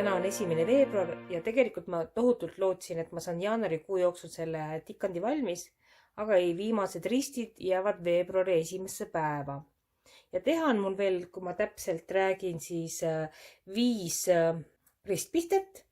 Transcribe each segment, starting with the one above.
täna on 1. veebruar ja tegelikult ma tohutult lootsin, et ma saan jaanuarikuu jooksul selle tikandi valmis, aga ei, viimased ristid jäävad veebruari 1. päeva. Ja teha on mul veel, kui ma täpselt räägin, siis 5 ristpistet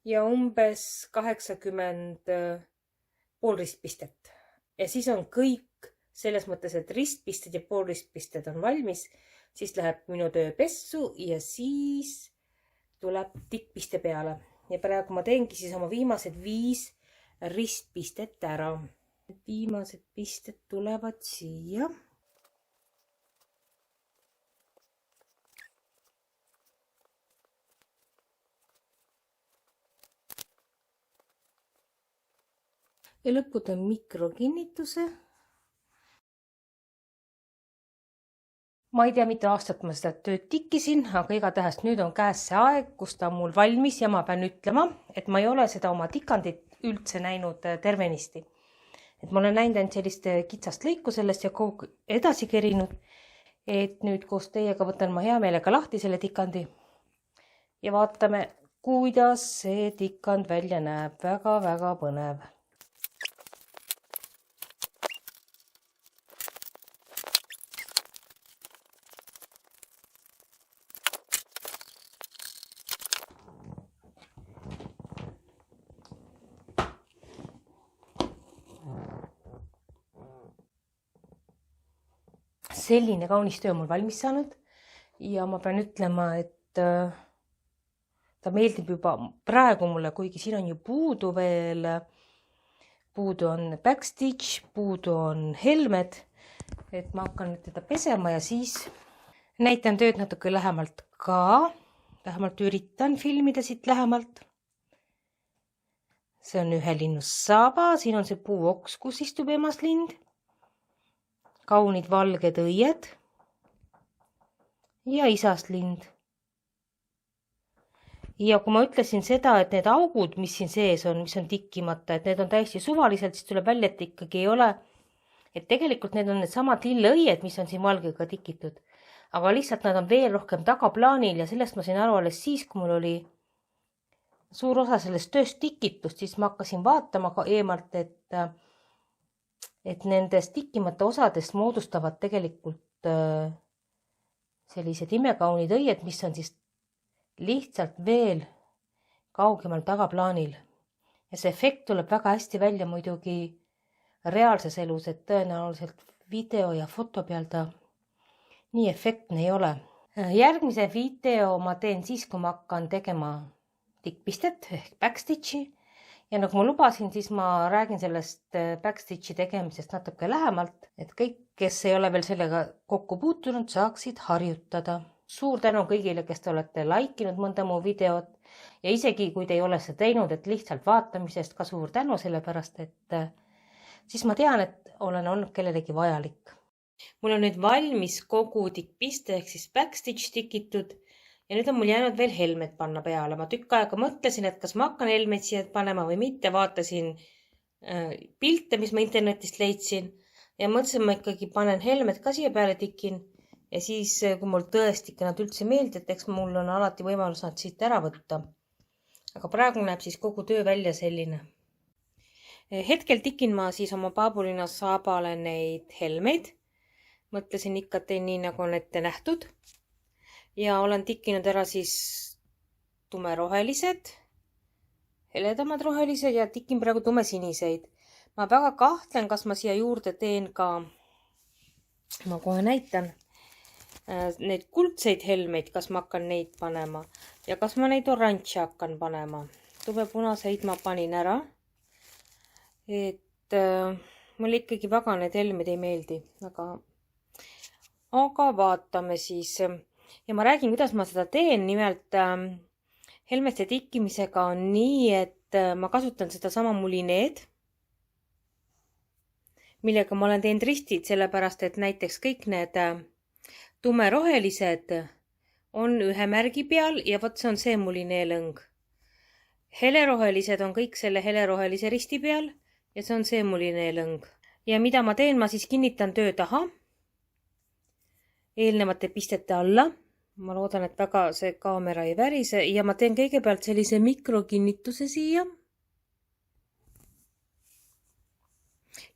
ja umbes 80 poolristpistet. Ja siis on kõik selles mõttes, et ristpisted ja poolristpisted on valmis, siis läheb minu töö pessu ja siis tuleb tikkpiste peale. Ja praegu ma teengi siis oma viimased 5 ristpistet ära. Viimased pisted tulevad siia. Ja lõputan mikrokinnituse. Ma ei tea, mitu aastat ma seda tööd tikkisin, aga igatahes nüüd on käes see aeg, kus ta on mul valmis ja ma pean ütlema, et ma ei ole seda oma tikandit üldse näinud tervenisti. Et ma olen näinud ainult sellist kitsast lõiku sellest ja kogu edasi kerinud, et nüüd koos teiega võtan ma hea meelega lahti selle tikandi ja vaatame, kuidas see tikand välja näeb. Väga-väga põnev. Selline kaunis töö mul valmis saanud ja ma pean ütlema, et ta meeldib juba praegu mulle, kuigi siin on ju puudu veel, puudu on backstitch, puudu on helmed, et ma hakkan nüüd teda pesema ja siis näitan tööd natuke lähemalt ka, vähemalt üritan filmida siit lähemalt. See on ühe linnu saba, siin on see puuoks, kus istub emaslind. Kaunid valged õied ja isaslind. Ja kui ma ütlesin seda, et need augud, mis siin sees on, mis on tikkimata, et need on täiesti suvaliselt, siis tuleb välja, et ikkagi ei ole. Et tegelikult need on need samad lilleõied, mis on siin valgega tikitud. Aga lihtsalt nad on veel rohkem tagaplaanil ja sellest ma sain aru alles siis, kui mul oli suur osa sellest tööst tikitust, siis ma hakkasin vaatama ka eemalt, et nendest tikkimata osadest moodustavad tegelikult sellised imekaunid õied, mis on siis lihtsalt veel kaugemal tagaplaanil. Ja see efekt tuleb väga hästi välja muidugi reaalses elus, et tõenäoliselt video ja foto peal ta nii efektne ei ole. Järgmise video ma teen siis, kui ma hakkan tegema tikkpistet ehk backstitchi. Ja nagu ma lubasin, siis ma räägin sellest backstitchi tegemisest natuke lähemalt, et kõik, kes ei ole veel sellega kokku puutunud, saaksid harjutada. Suur tänu kõigile, kes te olete laikinud mõnda mu videot ja isegi kui te ei ole seda teinud, et lihtsalt vaatamisest ka suur tänu, sellepärast et siis ma tean, et olen olnud kellelegi vajalik. Mul on nüüd valmis kogu tikkpiste ehk siis backstitch tikitud. Ja nüüd on mul jäänud veel helmed panna peale. Ma tükk aega mõtlesin, et kas ma hakkan helmeid siia panema või mitte. Vaatasin pilte, mis ma internetist leidsin ja mõtlesin, ma ikkagi panen helmed ka siia peale tikin. Ja siis, kui mul tõesti nad üldse meeldib, et eks mul on alati võimalus nad siit ära võtta. Aga praegu näeb siis kogu töö välja selline. Hetkel tikin ma siis oma paabulina saabale neid helmeid. Mõtlesin ikka teen nii, nagu on ette nähtud. Ja olen tikkinud ära siis tumerohelised, heledamad rohelised ja tikin praegu tumesiniseid. Ma väga kahtlen, kas ma siia juurde teen ka, ma kohe näitan, neid kuldseid helmeid, kas ma hakkan neid panema ja kas ma neid oranže hakkan panema. Tumepunaseid ma panin ära, et mulle ikkagi väga need helmed ei meeldi, aga vaatame siis. Ja ma räägin, kuidas ma seda teen. Nimelt helmeste tikkimisega on nii, et ma kasutan seda sama mulineed, millega ma olen teinud ristid, sellepärast et näiteks kõik need tumerohelised on ühe märgi peal ja vot see on see mulineelõng. Helerohelised on kõik selle helerohelise risti peal ja see on see mulineelõng. Ja mida ma teen, ma siis kinnitan töö taha eelnevate pistete alla ma loodan, et väga see kaamera ei värise ja ma teen kõigepealt sellise mikrokinnituse siia.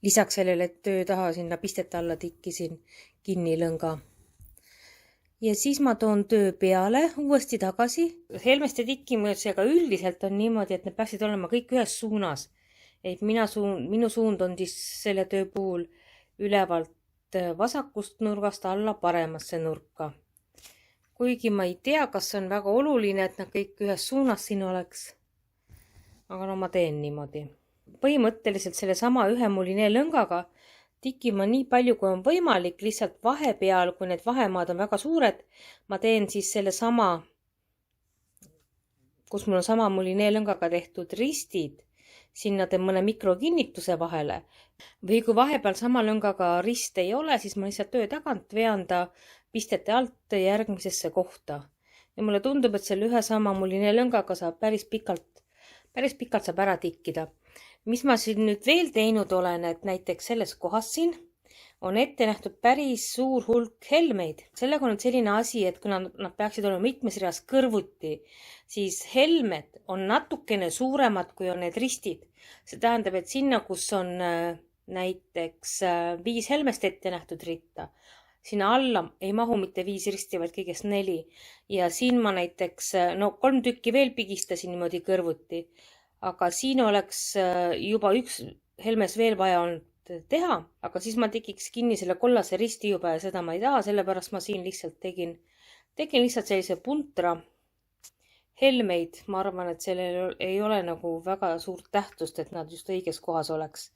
Lisaks sellele, et töö taha sinna pistete alla tikkisin kinni lõnga. Ja siis ma toon töö peale uuesti tagasi. Helmeste tikkimisega üldiselt on niimoodi, et need peaksid olema kõik ühes suunas. Et minu suund on siis selle töö puhul ülevalt vasakust nurgast alla paremasse nurka. Kuigi ma ei tea, kas on väga oluline, et nad kõik ühes suunas siin oleks. Aga no ma teen niimoodi. Põhimõtteliselt selle sama ühe mulinee lõngaga tikima nii palju, kui on võimalik, lihtsalt vahepeal, kui need vahemaad on väga suured, ma teen siis selle sama, kus mul on sama mulinee lõngaga tehtud ristid, sinna teen mõne mikrokinnituse vahele. Või kui vahepeal sama lõngaga rist ei ole, siis ma lihtsalt töö tagant vean ta pistete alt järgmisesse kohta. Ja mulle tundub, et selle ühe sama mulinee lõngaga saab päris pikalt saab ära tikkida. Mis ma siin nüüd veel teinud olen, et näiteks selles kohas siin on ette nähtud päris suur hulk helmeid. Sellega on selline asi, et kuna nad peaksid olema mitmes reas kõrvuti, siis helmed on natukene suuremad, kui on need ristid. See tähendab, et sinna, kus on näiteks 5 helmest ette nähtud ritta, sinna alla ei mahu mitte 5 risti, vaid kõigest 4. Ja siin ma näiteks 3 tükki veel pigistasin niimoodi kõrvuti. Aga siin oleks juba üks helmes veel vaja olnud teha, aga siis ma tekiks kinni selle kollase risti juba ja seda ma ei taha, sellepärast ma siin lihtsalt tegin lihtsalt sellise puntra helmeid. Ma arvan, et sellel ei ole nagu väga suurt tähtsust, et nad just õiges kohas oleks,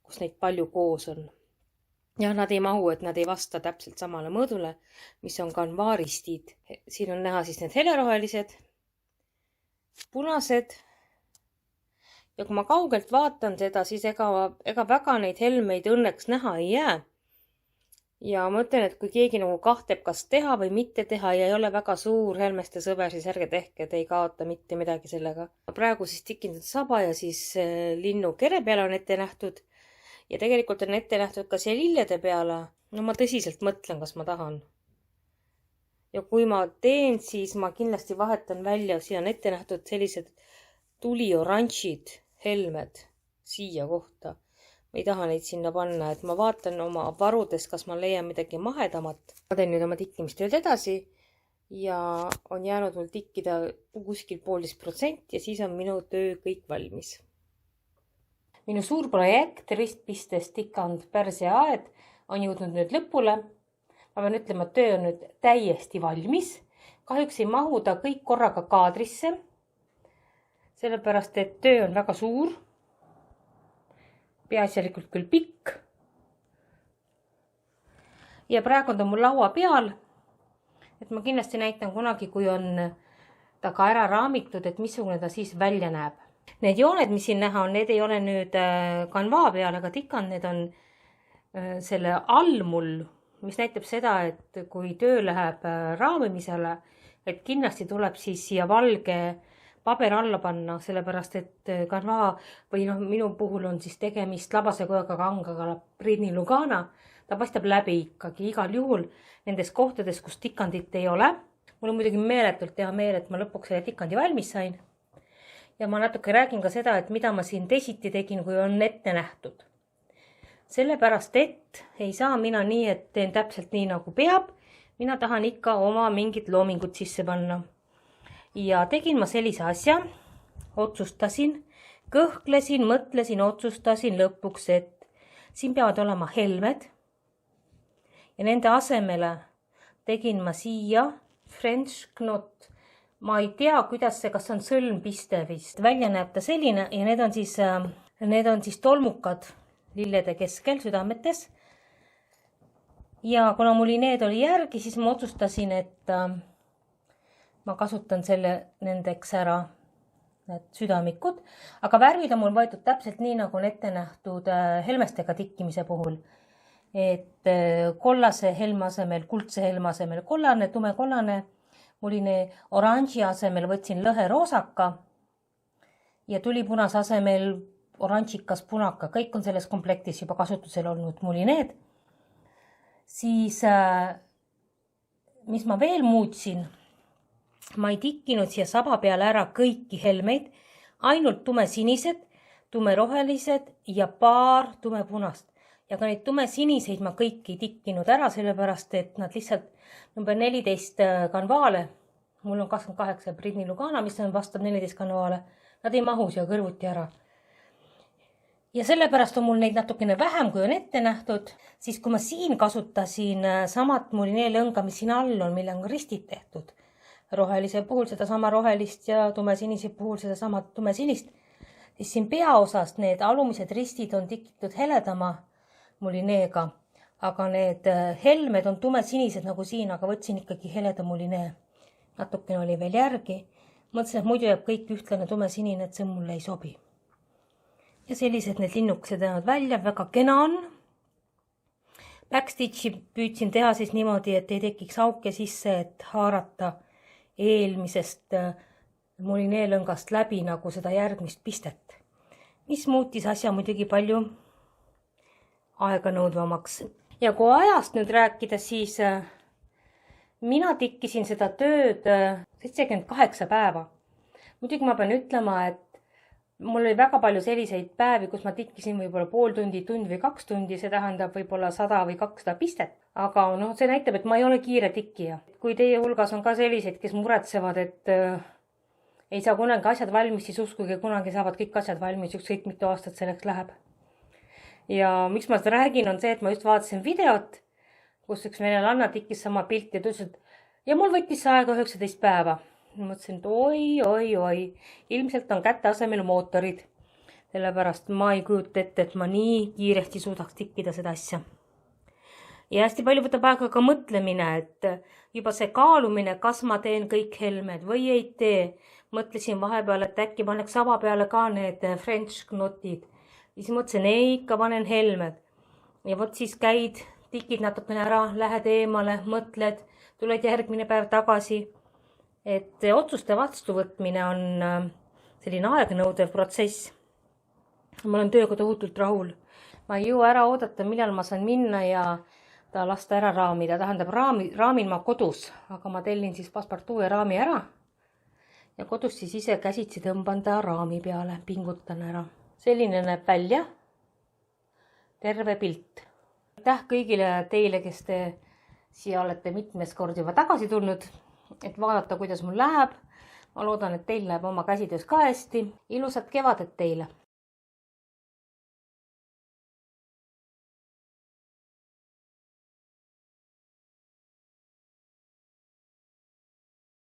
kus neid palju koos on. Ja nad ei mahu, et nad ei vasta täpselt samale mõõdule, mis on kanvaaristid. Siin on näha siis need helerohelised, punased. Ja kui ma kaugelt vaatan seda, siis ega väga neid helmeid õnneks näha ei jää. Ja ma ütlen, et kui keegi nagu kahtleb, kas teha või mitte teha ja ei ole väga suur helmeste sõber, siis ärge tehke, et ei kaota mitte midagi sellega. Praegu siis tikin saba ja siis linnu kere peale on ette nähtud. Ja tegelikult on ette nähtud ka siia lillede peale. No ma tõsiselt mõtlen, kas ma tahan. Ja kui ma teen, siis ma kindlasti vahetan välja, siin on ette nähtud sellised tulioranžid helmed siia kohta. Ma ei taha neid sinna panna, et ma vaatan oma varudes, kas ma leian midagi mahedamat. Ma teen nüüd oma tikkimistööd edasi ja on jäänud mul tikkida kuskil 1,5% ja siis on minu töö kõik valmis. Minu suur projekt ristpistes tikanud Pärsia aed on jõudnud nüüd lõpule. Ma pean ütlema, et töö on nüüd täiesti valmis. Kahjuks ei mahu ta kõik korraga kaadrisse. Sellepärast, et töö on väga suur, peaasjalikult küll pikk. Ja praegu on ta mul laua peal, et ma kindlasti näitan kunagi, kui on ta ka ära raamitud, et missugune ta siis välja näeb. Need jooned, mis siin näha on, need ei ole nüüd kanvaa peal, aga tikanud, need on selle allmul, mis näitab seda, et kui töö läheb raamimisele, et kindlasti tuleb siis siia valge paber alla panna, sellepärast et kanvaa või minu puhul on siis tegemist labasekojaga kangaga Prini Lugana. Ta paistab läbi ikkagi igal juhul nendes kohtades, kus tikandit ei ole. Mul on muidugi meeletult hea meel, et ma lõpuks selle tikandi valmis sain. Ja ma natuke räägin ka seda, et mida ma siin teisiti tegin, kui on ette nähtud. Sellepärast, et ei saa mina nii, et teen täpselt nii, nagu peab. Mina tahan ikka oma mingit loomingut sisse panna. Ja tegin ma sellise asja, otsustasin, kõhklesin, mõtlesin, otsustasin lõpuks, et siin peavad olema helmed. Ja nende asemele tegin ma siia French knot. Ma ei tea, kuidas see, kas on sõlmpiste vist. Välja näeb ta selline ja need on siis tolmukad lillede keskel südametes. Ja kuna mul need oli järgi, siis ma otsustasin, et ma kasutan nendeks ära need südamikud, aga värvid on mul võetud täpselt nii, nagu on ette nähtud helmestega tikkimise puhul. Et kollase helme asemel, kuldse helme asemel kollane, tumekollane, muline oranži asemel võtsin lõhe roosaka ja tulipunase asemel oranžikas punaka. Kõik on selles komplektis juba kasutusel olnud mulineed. Siis mis ma veel muutsin, ma ei tikkinud siia saba peale ära kõiki helmeid, ainult tumesinised, tumerohelised ja paar tumepunast. Ja ka neid tumesiniseid ma kõiki ei tikkinud ära, sellepärast et nad lihtsalt number 14 kanvaale, mul on 28 Britney Lugana, mis on vastab 14 kanvaale, nad ei mahu siia kõrvuti ära. Ja sellepärast on mul neid natukene vähem, kui on ette nähtud, siis kui ma siin kasutasin samat Moulinet lõnga, mis siin all on, mille on ristid tehtud, rohelise puhul seda sama rohelist ja tumesinise puhul seda sama tumesinist, siis siin peaosas need alumised ristid on tikitud heledama Moulinet'ga, aga need helmed on tumesinised nagu siin, aga võtsin ikkagi heleda Moulinet. Natukene oli veel järgi. Mõtlesin, et muidu jääb kõik ühtlane tumesinine, et see mulle ei sobi. Ja sellised need linnukesed jäävad välja, väga kena on. Backstitchi püüdsin teha siis niimoodi, et ei tekiks auke sisse, et haarata eelmisest Moulinet lõngast läbi nagu seda järgmist pistet. Mis muutis asja muidugi palju aega nõudvamaks. Ja kui ajast nüüd rääkida, siis mina tikkisin seda tööd 78 päeva. Muidugi ma pean ütlema, et mul oli väga palju selliseid päevi, kus ma tikkisin võib-olla pool tundi, tund või 2 tundi, see tähendab võib-olla 100 või 200 pistet. Aga see näitab, et ma ei ole kiire tikkija. Kui teie hulgas on ka selliseid, kes muretsevad, et ei saa kunagi asjad valmis, siis uskuge, kunagi saavad kõik asjad valmis, ükskõik mitu aastat selleks läheb. Ja miks ma seda räägin, on see, et ma just vaatasin videot, kus üks venelanna tikkis sama pilti ja ütles, et ja mul võttis see aega 19 päeva. Mõtlesin, et oi, ilmselt on kätte asemel mootorid. Sellepärast ma ei kujuta ette, et ma nii kiiresti suudaks tikkida seda asja. Ja hästi palju võtab aega ka mõtlemine, et juba see kaalumine, kas ma teen kõik helmed või ei tee. Mõtlesin vahepeal, et äkki paneks saba peale ka need French knotid. Siis mõtlesin, ei, ikka panen helmed. Ja võt siis käid, tikid natukene ära, lähed eemale, mõtled, tuled järgmine päev tagasi. Et otsuste vastuvõtmine on selline aegnõudev protsess. Ma olen tööga tohutult rahul. Ma ei jõua ära oodata, millal ma saan minna ja ta lasta ära raamida. Tähendab, raamin ma kodus, aga ma tellin siis passepartout ja raami ära. Ja kodus siis ise käsitsi tõmban ta raami peale, pingutan ära. Selline näeb välja, terve pilt. Aitäh kõigile teile, kes te siia olete mitmes kord juba tagasi tulnud, et vaadata, kuidas mul läheb. Ma loodan, et teil läheb oma käsitöös ka hästi. Ilusat kevadet teile!